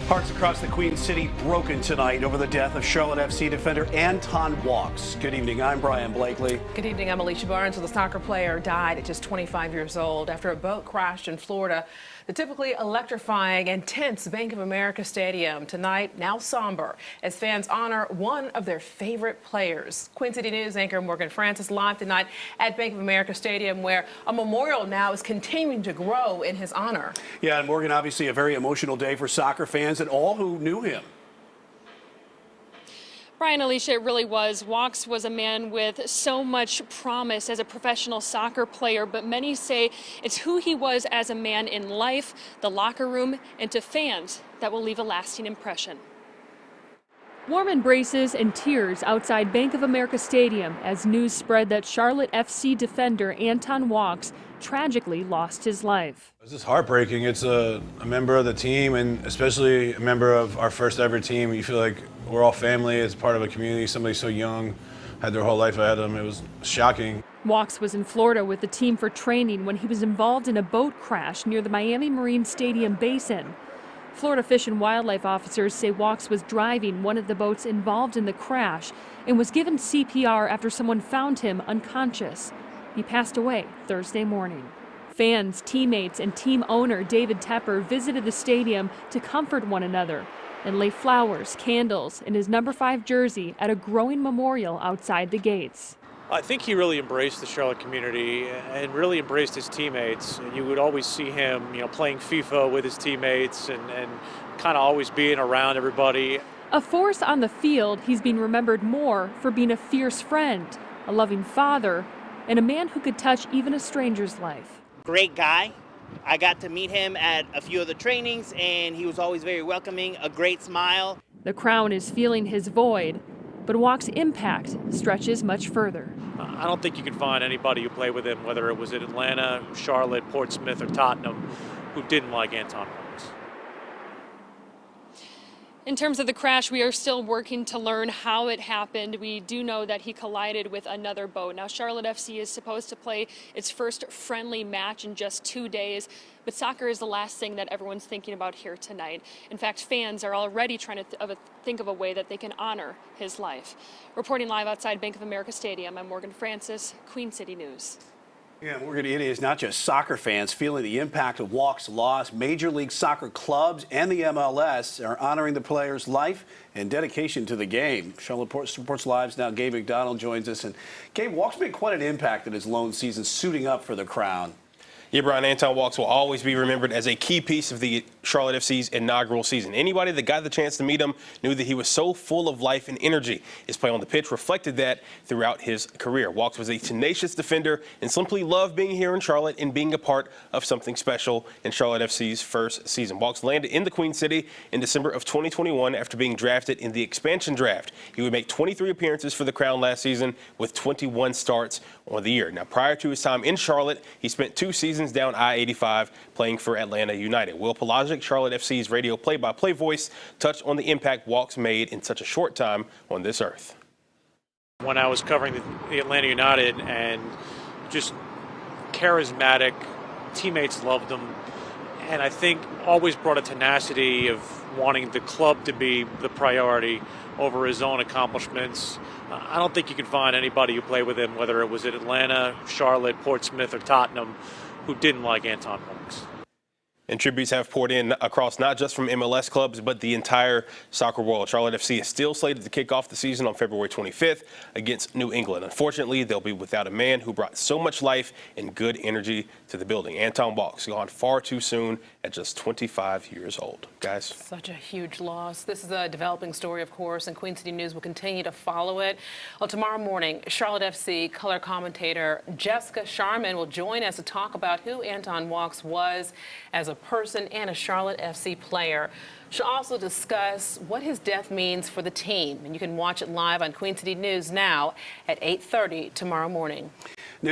Hearts across the Queen City broken tonight over the death of Charlotte FC defender Anton Walkes. Good evening, I'm Brian Blakely. Good evening, I'm Alicia Barnes. The soccer player died at just 25 years old after a boat crashed in Florida. The typically electrifying and tense Bank of America Stadium tonight now somber as fans honor one of their favorite players. Queen City News anchor Morgan Francis live tonight at Bank of America Stadium, where a memorial now is continuing to grow in his honor. Yeah, and Morgan, obviously a very emotional day for soccer fans and all who knew him. Brian, Alicia, it really was. Walkes was a man with so much promise as a professional soccer player, but many say it's who he was as a man in life, the locker room, and to fans that will leave a lasting impression. Warm embraces and tears outside Bank of America Stadium as news spread that Charlotte FC defender Anton Walkes tragically lost his life. It's just heartbreaking. It's a member of the team, and especially a member of our first ever team. You feel like we're all family. It's part of a community. Somebody so young had their whole life ahead of them. It was shocking. Walkes was in Florida with the team for training when he was involved in a boat crash near the Miami Marine Stadium basin. Florida Fish and Wildlife officers say Walkes was driving one of the boats involved in the crash and was given CPR after someone found him unconscious. He passed away Thursday morning. Fans, teammates, and team owner David Tepper visited the stadium to comfort one another and lay flowers, candles, and his number 5 jersey at a growing memorial outside the gates. I think he really embraced the Charlotte community and really embraced his teammates. And you would always see him, playing FIFA with his teammates and kind of always being around everybody. A force on the field, he's been remembered more for being a fierce friend, a loving father, and a man who could touch even a stranger's life. Great guy. I got to meet him at a few of the trainings, and he was always very welcoming, a great smile. The crown is feeling his void, but Walkes' impact stretches much further. I don't think you can find anybody who played with him, whether it was in Atlanta, Charlotte, Portsmouth, or Tottenham, who didn't like Anton Walkes. In terms of the crash, we are still working to learn how it happened. We do know that he collided with another boat. Now, Charlotte FC is supposed to play its first friendly match in just 2 days, but soccer is the last thing that everyone's thinking about here tonight. In fact, fans are already trying to think of a way that they can honor his life. Reporting live outside Bank of America Stadium, I'm Morgan Francis, Queen City News. Yeah, Morgan, it is not just soccer fans feeling the impact of Walkes' loss. Major League Soccer clubs and the MLS are honoring the player's life and dedication to the game. Charlotte Sports Live's now Gabe McDonald joins us. And Gabe, Walkes made quite an impact in his lone season, suiting up for the Crown. Yeah, Brian, Anton Walkes will always be remembered as a key piece of the Charlotte FC's inaugural season. Anybody that got the chance to meet him knew that he was so full of life and energy. His play on the pitch reflected that throughout his career. Walkes was a tenacious defender and simply loved being here in Charlotte and being a part of something special in Charlotte FC's first season. Walkes landed in the Queen City in December of 2021 after being drafted in the expansion draft. He would make 23 appearances for the Crown last season with 21 starts on the year. Now, prior to his time in Charlotte, he spent 2 seasons down I-85 playing for Atlanta United. Will Pelagic, Charlotte FC's radio play-by-play voice, touched on the impact Walkes made in such a short time on this earth. When I was covering the Atlanta United, and just charismatic, teammates loved him, and I think always brought a tenacity of wanting the club to be the priority over his own accomplishments. I don't think you can find anybody who played with him, whether it was in Atlanta, Charlotte, Portsmouth, or Tottenham, who didn't like Anton Walkes. And tributes have poured in across not just from MLS clubs, but the entire soccer world. Charlotte FC is still slated to kick off the season on February 25th against New England. Unfortunately, they'll be without a man who brought so much life and good energy to the building. Anton Walkes gone far too soon at just 25 years old. Guys. Such a huge loss. This is a developing story, of course, and Queen City News will continue to follow it. Well, tomorrow morning, Charlotte FC color commentator Jessica Sharman will join us to talk about who Anton Walkes was as a person and a Charlotte FC player. She'll also discuss what his death means for the team. And you can watch it live on Queen City News now at 8:30 tomorrow morning.